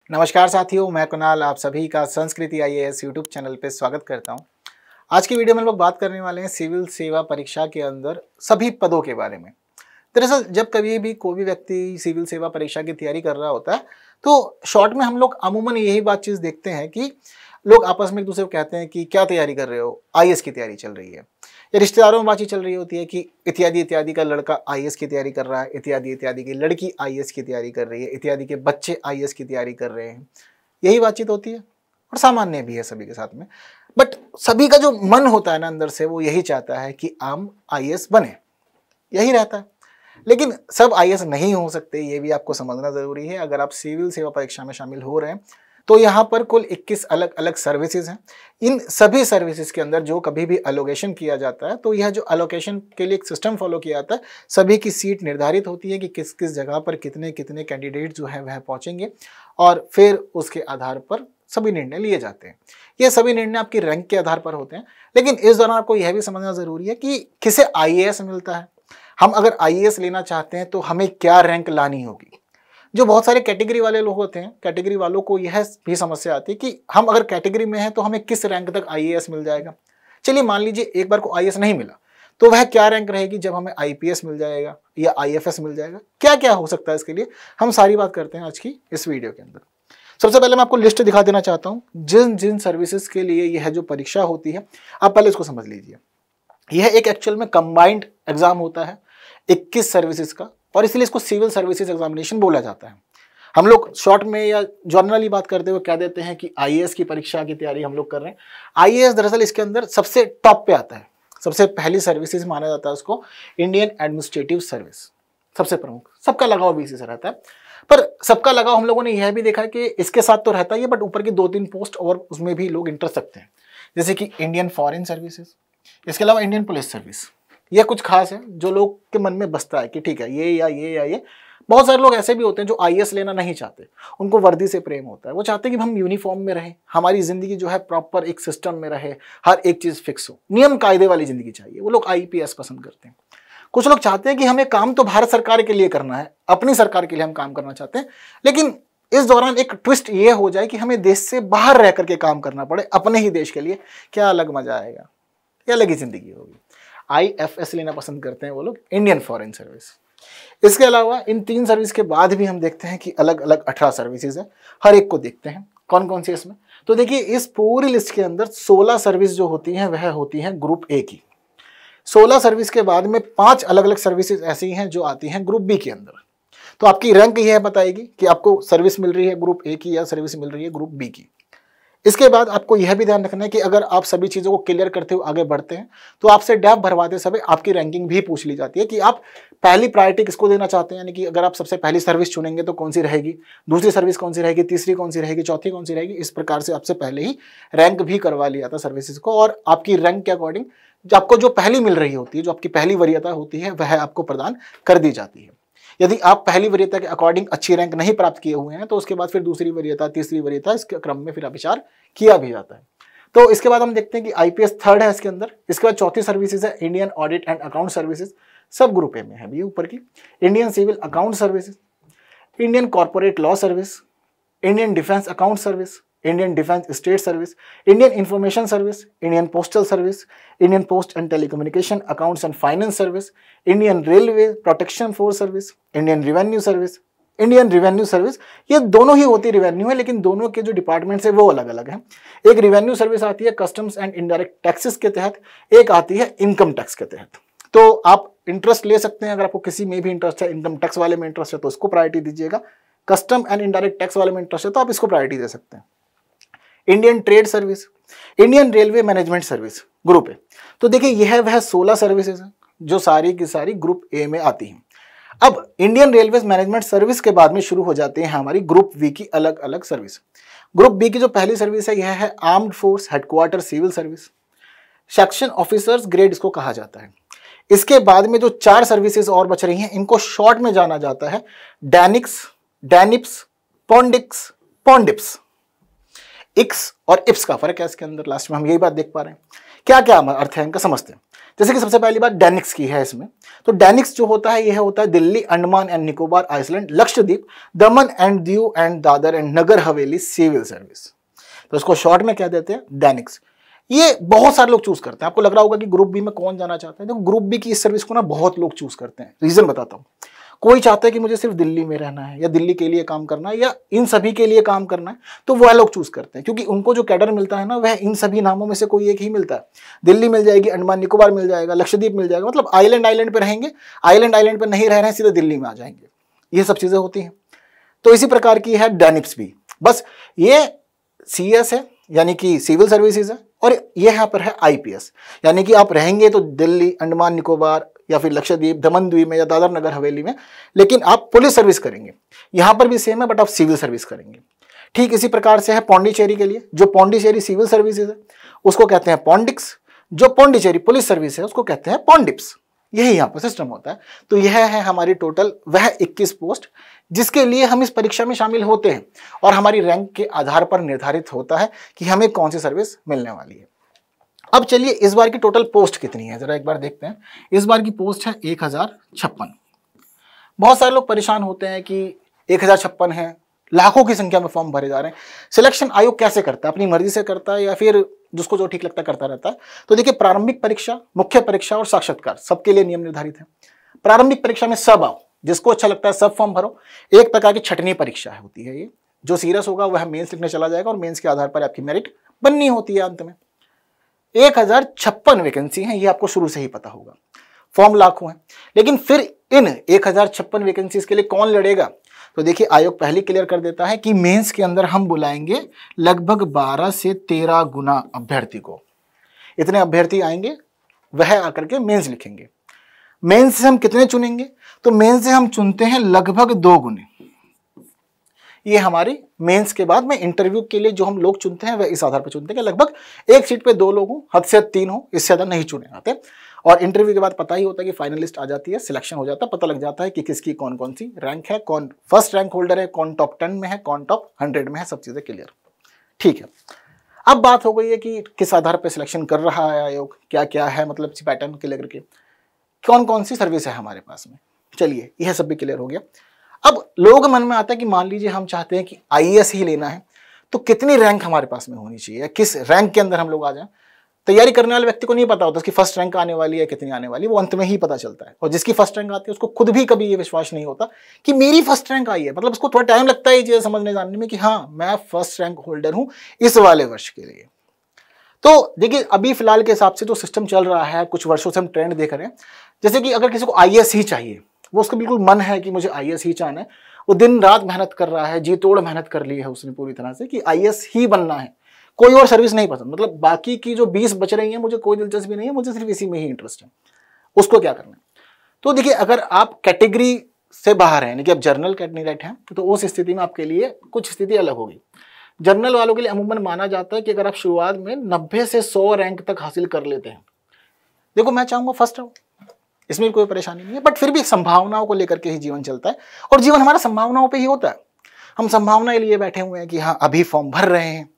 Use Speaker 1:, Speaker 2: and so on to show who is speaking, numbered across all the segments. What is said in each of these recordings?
Speaker 1: नमस्कार साथियों, मैं कुणाल आप सभी का संस्कृति आईएएस यूट्यूब चैनल पे स्वागत करता हूं। आज की वीडियो में हम लोग बात करने वाले हैं सिविल सेवा परीक्षा के अंदर सभी पदों के बारे में। दरअसल जब कभी भी कोई भी व्यक्ति सिविल सेवा परीक्षा की तैयारी कर रहा होता है तो शॉर्ट में हम लोग अमूमन यही बात चीज़ देखते हैं कि लोग आपस में एक दूसरे को कहते हैं कि क्या तैयारी कर रहे हो, आईएएस की तैयारी चल रही है, या रिश्तेदारों में बातचीत चल रही होती है कि इत्यादि इत्यादि का लड़का आईएएस की तैयारी कर रहा है, इत्यादि इत्यादि की लड़की आईएएस की तैयारी कर रही है, इत्यादि के बच्चे आईएएस की तैयारी कर रहे हैं। यही बातचीत होती है और सामान्य भी है सभी के साथ में। बट सभी का जो मन होता है ना अंदर से, वो यही चाहता है कि हम आईएएस बने, यही रहता है। लेकिन सब आईएएस नहीं हो सकते, ये भी आपको समझना ज़रूरी है। अगर आप सिविल सेवा परीक्षा में शामिल हो रहे हैं तो यहाँ पर कुल 21 अलग अलग सर्विसेज हैं। इन सभी सर्विसेज के अंदर जो कभी भी अलोकेशन किया जाता है तो यह जो अलोकेशन के लिए एक सिस्टम फॉलो किया जाता है, सभी की सीट निर्धारित होती है कि किस किस जगह पर कितने कितने कैंडिडेट जो है वह पहुँचेंगे और फिर उसके आधार पर सभी निर्णय लिए जाते हैं। ये सभी निर्णय आपकी रैंक के आधार पर होते हैं। लेकिन इस दौरान आपको यह भी समझना ज़रूरी है कि किसे आईएएस मिलता है। हम अगर आईएएस लेना चाहते हैं तो हमें क्या रैंक लानी होगी। जो बहुत सारे कैटेगरी वाले लोग होते हैं, कैटेगरी वालों को यह भी समस्या आती है कि हम अगर कैटेगरी में हैं तो हमें किस रैंक तक आईएएस मिल जाएगा। चलिए मान लीजिए एक बार को आईएएस नहीं मिला तो वह क्या रैंक रहेगी जब हमें आईपीएस मिल जाएगा या आईएफएस मिल जाएगा, क्या क्या हो सकता है। इसके लिए हम सारी बात करते हैं आज की इस वीडियो के अंदर। सबसे पहले मैं आपको लिस्ट दिखा देना चाहता हूँ जिन जिन सर्विसेज के लिए यह जो परीक्षा होती है। आप पहले इसको समझ लीजिए, यह एक एक्चुअल में कंबाइंड एग्जाम होता है 21 सर्विसेज का, और इसलिए इसको सिविल सर्विसेज एग्जामिनेशन बोला जाता है। हम लोग शॉर्ट में या जर्नली बात करते हुए कह देते हैं कि आईएएस की परीक्षा की तैयारी हम लोग कर रहे हैं। आईएएस दरअसल इसके अंदर सबसे टॉप पे आता है। सबसे पहली सर्विसेज माना जाता है उसको इंडियन एडमिनिस्ट्रेटिव सर्विस, सबसे प्रमुख। सबका लगाव भी इसी से रहता है, पर सबका लगाव हम लोगों ने यह भी देखा कि इसके साथ तो रहता ही है, बट ऊपर की 2-3 पोस्ट और उसमें भी लोग इंटरेस्ट रखते हैं, जैसे कि इंडियन फॉरेन सर्विसेज, इसके अलावा इंडियन पुलिस सर्विस। यह कुछ खास है जो लोग के मन में बसता है कि ठीक है ये या ये या ये। बहुत सारे लोग ऐसे भी होते हैं जो आईएएस लेना नहीं चाहते, उनको वर्दी से प्रेम होता है। वो चाहते हैं कि हम यूनिफॉर्म में रहें, हमारी जिंदगी जो है प्रॉपर एक सिस्टम में रहे, हर एक चीज़ फिक्स हो, नियम कायदे वाली जिंदगी चाहिए। वो लोग आईपीएस पसंद करते हैं। कुछ लोग चाहते हैं कि हमें काम तो भारत सरकार के लिए करना है, अपनी सरकार के लिए हम काम करना चाहते हैं, लेकिन इस दौरान एक ट्विस्ट ये हो जाए कि हमें देश से बाहर रह करके काम करना पड़े अपने ही देश के लिए। क्या अलग मजा आएगा, क्या अलग ही जिंदगी होगी। आईएफएस लेना पसंद करते हैं वो लोग, इंडियन फॉरेन सर्विस। इसके अलावा इन 3 सर्विस के बाद भी हम देखते हैं कि अलग अलग 18 सर्विसेज है। हर एक को देखते हैं कौन कौन सी इसमें। तो देखिए इस पूरी लिस्ट के अंदर 16 सर्विस जो होती हैं वह होती हैं ग्रुप ए की। 16 सर्विस के बाद में 5 अलग अलग सर्विसेज ऐसी हैं जो आती हैं ग्रुप बी के अंदर। तो आपकी रैंक यह बताएगी कि आपको सर्विस मिल रही है ग्रुप ए की या सर्विस मिल रही है ग्रुप बी की। इसके बाद आपको यह भी ध्यान रखना है कि अगर आप सभी चीज़ों को क्लियर करते हुए आगे बढ़ते हैं तो आपसे डैप भरवाते समय आपकी रैंकिंग भी पूछ ली जाती है कि आप पहली प्रायोरिटी किसको देना चाहते हैं। यानी कि अगर आप सबसे पहली सर्विस चुनेंगे तो कौन सी रहेगी, दूसरी सर्विस कौन सी रहेगी, तीसरी कौन सी रहेगी, चौथी कौन सी रहेगी। इस प्रकार से आपसे पहले ही रैंक भी करवा लिया जाता सर्विसेज को, और आपकी रैंक के अकॉर्डिंग आपको जो पहली मिल रही होती है, जो आपकी पहली वरीयता होती है, वह आपको प्रदान कर दी जाती है। यदि आप पहली वरीयता के अकॉर्डिंग अच्छी रैंक नहीं प्राप्त किए हुए हैं तो उसके बाद फिर दूसरी वरीयता, तीसरी वरीयता, इसके क्रम में फिर विचार किया भी जाता है। तो इसके बाद हम देखते हैं कि आईपीएस थर्ड है इसके अंदर। इसके बाद चौथी सर्विसेज है Indian audit and account services, सब ग्रुप ए में है भी ऊपर की। Indian civil account services, Indian corporate law service, Indian defence account service, Indian defence state service, Indian information service, Indian postal service, Indian post and telecommunication accounts and finance service, Indian railway protection force service, Indian revenue service. Indian revenue service ये दोनों ही होती revenue है, लेकिन दोनों के जो departments है वो अलग अलग हैं। एक रिवेन्यू सर्विस आती है कस्टम्स एंड इनडायरेक्ट टैक्सेस के तहत, एक आती है इनकम टैक्स के तहत। तो आप इंटरेस्ट ले सकते हैं, अगर आपको किसी में भी इंटरेस्ट है, इनकम टैक्स वाले में इंटरेस्ट है तो उसको प्रायोरिटी दीजिएगा, कस्टम एंड इनडायरेक्ट टैक्स वाले में इंटरेस्ट है तो आप इसको प्रायोरिटी दे सकते हैं। Indian trade service, Indian railway management service group A. तो देखिए यह वह 16 सर्विसेज हैं जो सारी की सारी ग्रुप ए में आती हैं। अब इंडियन रेलवे मैनेजमेंट सर्विस के बाद में शुरू हो जाते हैं हमारी ग्रुप बी की अलग अलग सर्विस। ग्रुप बी की जो पहली सर्विस है यह है armed force headquarter civil service, section officers grade इसको कहा जाता है। इसके बाद में जो 4 सर्विसेज और बच रही हैं इनको शॉर्ट में जाना जाता है डैनिक्स, डैनिप्स, पॉन्डिक्स, पॉन्डिप्स। इक्स और इप्स का फर्क है इसके अंदर, लास्ट में हम यही बात देख पा रहे हैं क्या क्या अर्थ है इनका समझते हैं। जैसे कि सबसे पहली बात डैनिक्स की है इसमें। तो डैनिक्स जो होता है यह होता है Delhi, Andaman and Nicobar Island, Lakshadweep, Daman and Diu and Dadra and Nagar Haveli civil service. तो इसको शॉर्ट में क्या देते हैं, डैनिक्स। ये बहुत सारे लोग चूज करते हैं। आपको लग रहा होगा कि ग्रुप बी में कौन जाना चाहता है। तो ग्रुप बी की इस सर्विस को ना बहुत लोग चूज करते हैं। रीजन बताता हूं। कोई चाहता है कि मुझे सिर्फ दिल्ली में रहना है या दिल्ली के लिए काम करना है या इन सभी के लिए काम करना है, तो वह लोग चूज करते हैं क्योंकि उनको जो कैडर मिलता है ना वह इन सभी नामों में से कोई एक ही मिलता है। दिल्ली मिल जाएगी, अंडमान निकोबार मिल जाएगा, लक्षद्वीप मिल जाएगा, मतलब आइलैंड पे रहेंगे, आइलैंड पे नहीं रह रहे हैं सीधे दिल्ली में आ जाएंगे। ये सब चीजें होती हैं। तो इसी प्रकार की है डैनिक्स भी। बस ये CS है यानी कि सिविल सर्विसेज है, और ये यहाँ पर है IPS यानी कि आप रहेंगे तो दिल्ली, अंडमान निकोबार या फिर लक्षद्वीप, दमन द्वीप में या दादर नगर हवेली में, लेकिन आप पुलिस सर्विस करेंगे। यहां पर भी सेम है बट आप सिविल सर्विस करेंगे। ठीक इसी प्रकार से है पौंडीचेरी के लिए। जो पौंडीचेरी सिविल सर्विसेज है उसको कहते हैं पौंडिक्स, जो पौंडीचेरी पुलिस सर्विस है उसको कहते हैं पौंडिप्स। यही यहाँ पर सिस्टम होता है। तो यह है हमारी टोटल वह 21 पोस्ट जिसके लिए हम इस परीक्षा में शामिल होते हैं, और हमारी रैंक के आधार पर निर्धारित होता है कि हमें कौन सी सर्विस मिलने वाली है। अब चलिए इस बार की टोटल पोस्ट कितनी है जरा एक बार देखते हैं। इस बार की पोस्ट है 1056। बहुत सारे लोग परेशान होते हैं कि 1056 है, लाखों की संख्या में फॉर्म भरे जा रहे हैं, सिलेक्शन आयोग कैसे करता है, अपनी मर्जी से करता है या फिर जिसको जो ठीक लगता है करता रहता है। तो देखिए, प्रारंभिक परीक्षा, मुख्य परीक्षा और साक्षात्कार सबके लिए नियम निर्धारित है। प्रारंभिक परीक्षा में सब आओ, जिसको अच्छा लगता है सब फॉर्म भरो। एक प्रकार की छटनी परीक्षा होती है ये। जो सीरियस होगा वह मेंस लिखने चला जाएगा और मेंस के आधार पर आपकी मेरिट बननी होती है अंत में। 1056 वैकेंसी हैं, ये आपको शुरू से ही पता होगा। फॉर्म लाखों हैं, लेकिन फिर इन 1056 वैकेंसीज के लिए कौन लड़ेगा? तो देखिए, आयोग पहले क्लियर कर देता है कि मेंस के अंदर हम बुलाएंगे लगभग 12 से 13 गुना अभ्यर्थी को। इतने अभ्यर्थी आएंगे, वह आकर के मेंस लिखेंगे। मेंस से हम कितने चुनेंगे? तो मेंस से हम चुनते हैं लगभग 2 गुने। ये हमारी मेंस के बाद में इंटरव्यू के लिए जो हम लोग चुनते हैं वह इस आधार पर चुनते हैं कि लगभग एक सीट पे 2 लोग हों, हद से 3 हो, इससे ज्यादा नहीं चुने जाते। और इंटरव्यू के बाद पता ही होता है कि फाइनलिस्ट आ जाती है, सिलेक्शन हो जाता है, पता लग जाता है कि किसकी कौन कौन सी रैंक है, कौन फर्स्ट रैंक होल्डर है, कौन टॉप 10 में है, कौन टॉप 100 में है, सब चीजें क्लियर। ठीक है, अब बात हो गई है कि किस आधार पर सिलेक्शन कर रहा है आयोग, क्या क्या है, मतलब पैटर्न क्लियर करके कौन कौन सी सर्विस है हमारे पास में। चलिए, यह सब भी क्लियर हो गया। अब लोग मन में आता है कि मान लीजिए हम चाहते हैं कि IAS ही लेना है, तो कितनी रैंक हमारे पास में होनी चाहिए, किस रैंक के अंदर हम लोग आ जाएं। तैयारी करने वाले व्यक्ति को नहीं पता होता उसकी फर्स्ट रैंक आने वाली है, कितनी आने वाली है, वो अंत में ही पता चलता है। और जिसकी फर्स्ट रैंक आती है उसको खुद भी कभी ये विश्वास नहीं होता कि मेरी फर्स्ट रैंक आई है। मतलब उसको थोड़ा टाइम लगता है ये चीजें समझने जानने में कि हाँ, मैं फर्स्ट रैंक होल्डर हूं इस वाले वर्ष के लिए। तो देखिए, अभी फिलहाल के हिसाब से जो सिस्टम चल रहा है, कुछ वर्षों से हम ट्रेंड देख रहे हैं, जैसे कि अगर किसी को IAS ही चाहिए, वो उसका बिल्कुल मन है कि मुझे IAS ही चाहना है, वो दिन रात मेहनत कर रहा है, जी तोड़ मेहनत कर ली है उसने पूरी तरह से कि IAS ही बनना है, कोई और सर्विस नहीं पसंद, मतलब बाकी की जो 20 बच रही है मुझे कोई दिलचस्पी नहीं है, मुझे सिर्फ इसी में ही इंटरेस्ट है। उसको क्या करना है? तो देखिए, अगर आप कैटेगरी से बाहर हैं, यानी कि आप जर्नल कैंडिडेट हैं, तो उस स्थिति में आपके लिए कुछ स्थिति अलग होगी। जर्नल वालों के लिए अमूमन माना जाता है कि अगर आप शुरुआत में 90 से 100 रैंक तक हासिल कर लेते हैं, देखो मैं चाहूंगा फर्स्ट आओ, इसमें कोई परेशानी नहीं है, बट फिर भी संभावनाओं को लेकर के ही जीवन चलता है, और जीवन हमारा संभावनाओं पे ही होता है। हम संभावनाएं लिए बैठे हुए हैं कि हाँ, अभी फॉर्म भर रहे हैं,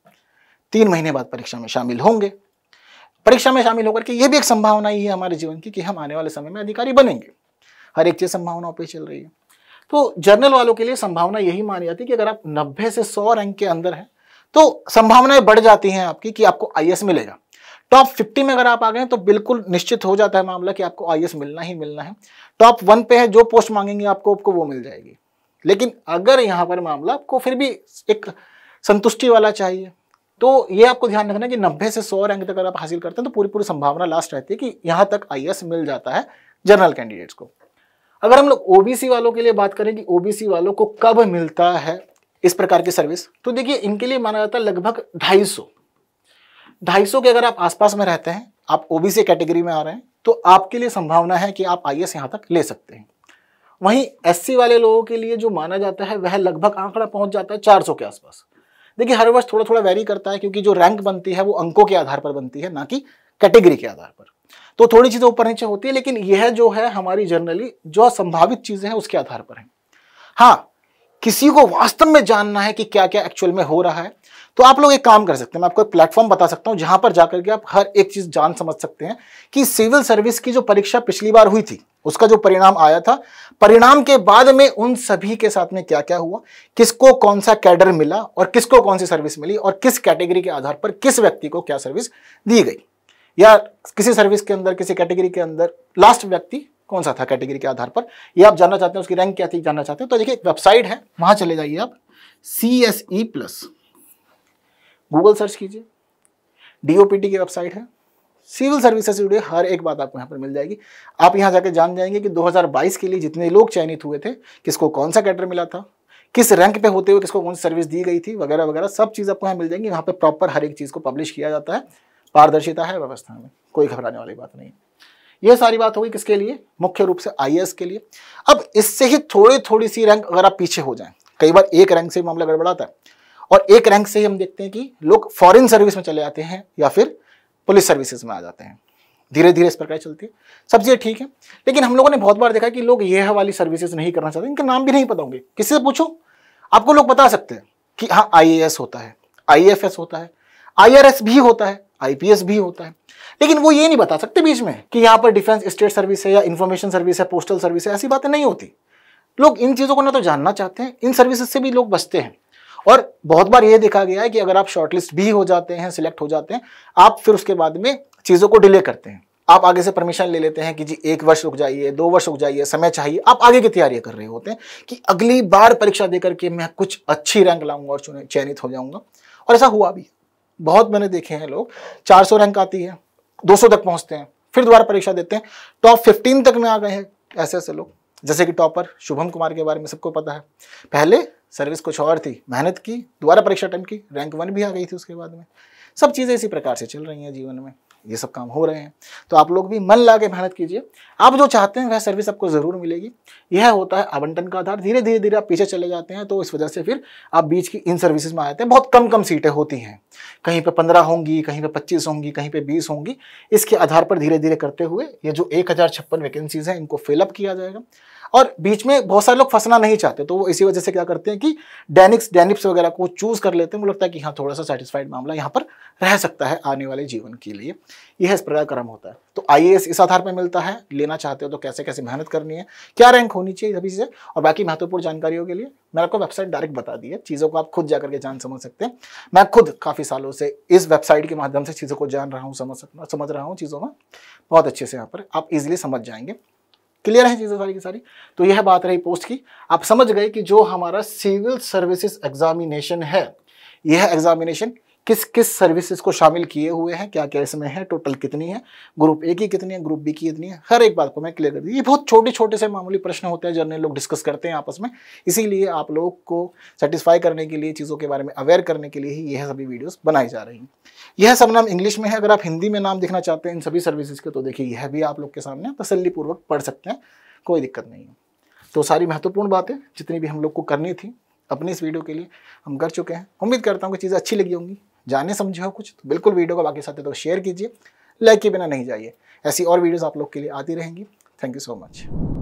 Speaker 1: 3 महीने बाद परीक्षा में शामिल होंगे, परीक्षा में शामिल होकर के ये भी एक संभावना ही है हमारे जीवन की कि हम आने वाले समय में अधिकारी बनेंगे। हर एक चीज संभावनाओं पर चल रही है। तो जर्नल वालों के लिए संभावना यही मानी जाती है कि अगर आप 90 से 100 रैंक के अंदर हैं तो संभावनाएं बढ़ जाती हैं आपकी कि आपको IAS मिलेगा। टॉप 50 में अगर आप आ गए तो बिल्कुल निश्चित हो जाता है मामला कि आपको IAS मिलना ही मिलना है। टॉप 1 पे है, जो पोस्ट मांगेंगे आपको वो मिल जाएगी। लेकिन अगर यहाँ पर मामला आपको फिर भी एक संतुष्टि वाला चाहिए, तो ये आपको ध्यान रखना कि 90 से 100 रैंक तक अगर आप हासिल करते हैं तो पूरी संभावना लास्ट रहती है कि यहाँ तक IAS मिल जाता है जनरल कैंडिडेट्स को। अगर हम लोग OBC वालों के लिए बात करें कि OBC वालों को कब मिलता है इस प्रकार की सर्विस, तो देखिए, इनके लिए माना जाता है लगभग 250 के अगर आप आसपास में रहते हैं, आप OBC कैटेगरी में आ रहे हैं, तो आपके लिए संभावना है कि आप IAS यहाँ तक ले सकते हैं। वहीं SC वाले लोगों के लिए जो माना जाता है वह लगभग आंकड़ा पहुंच जाता है 400 के आसपास। देखिए, हर वर्ष थोड़ा थोड़ा वेरी करता है क्योंकि जो रैंक बनती है वो अंकों के आधार पर बनती है, ना कि कैटेगरी के आधार पर। तो थोड़ी चीजें ऊपर नीचे होती है, लेकिन यह जो है हमारी जनरली जो संभावित चीजें हैं उसके आधार पर है। हाँ, किसी को वास्तव में जानना है कि क्या क्या एक्चुअल में हो रहा है, तो आप लोग एक काम कर सकते हैं, मैं आपको एक प्लेटफॉर्म बता सकता हूं जहां पर जाकर के आप हर एक चीज जान समझ सकते हैं कि सिविल सर्विस की जो परीक्षा पिछली बार हुई थी उसका जो परिणाम आया था, परिणाम के बाद में उन सभी के साथ में क्या क्या हुआ, किसको कौन सा कैडर मिला और किसको कौन सी सर्विस मिली और किस कैटेगरी के आधार पर किस व्यक्ति को क्या सर्विस दी गई, या किसी सर्विस के अंदर किसी कैटेगरी के अंदर लास्ट व्यक्ति कौन सा था कैटेगरी के आधार पर, ये आप जानना चाहते हैं, उसकी रैंक क्या थी जानना चाहते हैं, तो देखिए एक वेबसाइट है, वहां चले जाइए आप, CSE+, गूगल सर्च कीजिए, DOPT की वेबसाइट है, सिविल सर्विसेज से जुड़े हर एक बात आपको यहाँ पर मिल जाएगी। आप यहाँ जाके जान जाएंगे कि 2022 के लिए जितने लोग चयनित हुए थे, किसको कौन सा कैडर मिला था, किस रैंक पे होते हुए किसको कौन सी सर्विस दी गई थी, वगैरह वगैरह सब चीज़ आपको यहाँ मिल जाएंगी। यहाँ पे प्रॉपर हर एक चीज़ को पब्लिश किया जाता है, पारदर्शिता है व्यवस्था में, कोई घबराने वाली बात नहीं है। यह सारी बात होगी किसके लिए, मुख्य रूप से IAS के लिए। अब इससे ही थोड़ी सी रैंक अगर आप पीछे हो जाएं, कई बार एक रैंक से मामला गड़बड़ाता है, और एक रैंक से ही हम देखते हैं कि लोग फॉरेन सर्विस में चले जाते हैं या फिर पुलिस सर्विसेज में आ जाते हैं। धीरे धीरे इस प्रकार चलती है, सब चीज़ें ठीक है, लेकिन हम लोगों ने बहुत बार देखा कि लोग यह वाली सर्विसेज नहीं करना चाहते, इनके नाम भी नहीं पता होंगे, किसी से पूछो आपको लोग बता सकते हैं कि हाँ IAS होता है, IFS होता है, IRS भी होता है, IPS भी होता है, लेकिन वो ये नहीं बता सकते बीच में कि यहाँ पर डिफेंस स्टेट सर्विस है या इंफॉर्मेशन सर्विस है, पोस्टल सर्विस है, ऐसी बातें नहीं होती। लोग इन चीज़ों को ना तो जानना चाहते हैं, इन सर्विसेज से भी लोग बचते हैं। और बहुत बार ये देखा गया है कि अगर आप शॉर्टलिस्ट भी हो जाते हैं, सिलेक्ट हो जाते हैं, आप फिर उसके बाद में चीज़ों को डिले करते हैं, आप आगे से परमिशन ले लेते हैं कि जी 1 वर्ष रुक जाइए, 2 वर्ष रुक जाइए, समय चाहिए, आप आगे की तैयारी कर रहे होते हैं कि अगली बार परीक्षा देकर के मैं कुछ अच्छी रैंक लाऊंगा और चयनित हो जाऊंगा। और ऐसा हुआ भी, बहुत मैंने देखे हैं लोग 400 रैंक आती है, 200 तक पहुंचते हैं, फिर दोबारा परीक्षा देते हैं, टॉप 15 तक में आ गए हैं ऐसे ऐसे लोग। जैसे कि टॉपर शुभम कुमार के बारे में सबको पता है, पहले सर्विस कुछ और थी, मेहनत की, दोबारा परीक्षा अटेम्प्ट की, रैंक 1 भी आ गई थी उसके बाद में। सब चीज़ें इसी प्रकार से चल रही हैं जीवन में, ये सब काम हो रहे हैं, तो आप लोग भी मन ला के मेहनत कीजिए, आप जो चाहते हैं वह सर्विस आपको ज़रूर मिलेगी। यह होता है आवंटन का आधार, धीरे धीरे आप पीछे चले जाते हैं, तो इस वजह से फिर आप बीच की इन सर्विसेज में आते हैं। बहुत कम सीटें होती हैं, कहीं पे 15 होंगी, कहीं पे 25 होंगी, कहीं पे 20 होंगी। इसके आधार पर धीरे धीरे करते हुए ये जो 1056 वैकेंसीज हैं इनको फिलअप किया जाएगा। और बीच में बहुत सारे लोग फंसना नहीं चाहते, तो वो इसी वजह से क्या करते हैं कि डेनिप्स वगैरह को चूज कर लेते हैं। मुझे लगता है कि हाँ थोड़ा सा सेटिस्फाइड मामला यहाँ पर रह सकता है आने वाले जीवन के लिए, यह इस प्रकार क्रम होता है। तो IAS इस आधार पर मिलता है, लेना चाहते हो तो कैसे कैसे मेहनत करनी है, क्या रैंक होनी चाहिए, सभी चीज़ें और बाकी महत्वपूर्ण जानकारियों के लिए मैंने आपको वेबसाइट डायरेक्ट बता दी है, चीज़ों को आप खुद जाकर के जान समझ सकते हैं। मैं खुद काफ़ी सालों से इस वेबसाइट के माध्यम से चीज़ों को जान रहा हूँ, समझ रहा हूँ चीज़ों में बहुत अच्छे से, यहाँ पर आप इजीली समझ जाएंगे। क्लियर है चीज़ें सारी की सारी। तो यह बात रही पोस्ट की, आप समझ गए कि जो हमारा सिविल सर्विसेज एग्जामिनेशन है, यह एग्जामिनेशन किस किस सर्विसेज को शामिल किए हुए हैं, क्या क्या इसमें है, टोटल कितनी है, ग्रुप A की कितनी है, ग्रुप B की कितनी है, हर एक बात को मैं क्लियर कर दी। ये बहुत छोटे छोटे से मामूली प्रश्न होते हैं, जर्नल लोग डिस्कस करते हैं आपस में, इसीलिए आप लोग को सेटिस्फाई करने के लिए, चीज़ों के बारे में अवेयर करने के लिए ही यह सभी वीडियोस बनाई जा रही हैं। यह सब नाम इंग्लिश में है, अगर आप हिंदी में नाम देखना चाहते हैं इन सभी सर्विसेज के, तो देखिए यह भी आप लोग के सामने तसल्लीपूर्वक पढ़ सकते हैं, कोई दिक्कत नहीं है। तो सारी महत्वपूर्ण बातें जितनी भी हम लोग को करनी थी अपनी इस वीडियो के लिए हम कर चुके हैं। उम्मीद करता हूँ कि चीज़ें अच्छी लगी होंगी, जाने समझे हो कुछ तो बिल्कुल वीडियो को बाकी साथियों तो शेयर कीजिए, लाइक के बिना नहीं जाइए। ऐसी और वीडियोस आप लोग के लिए आती रहेंगी। Thank you so much.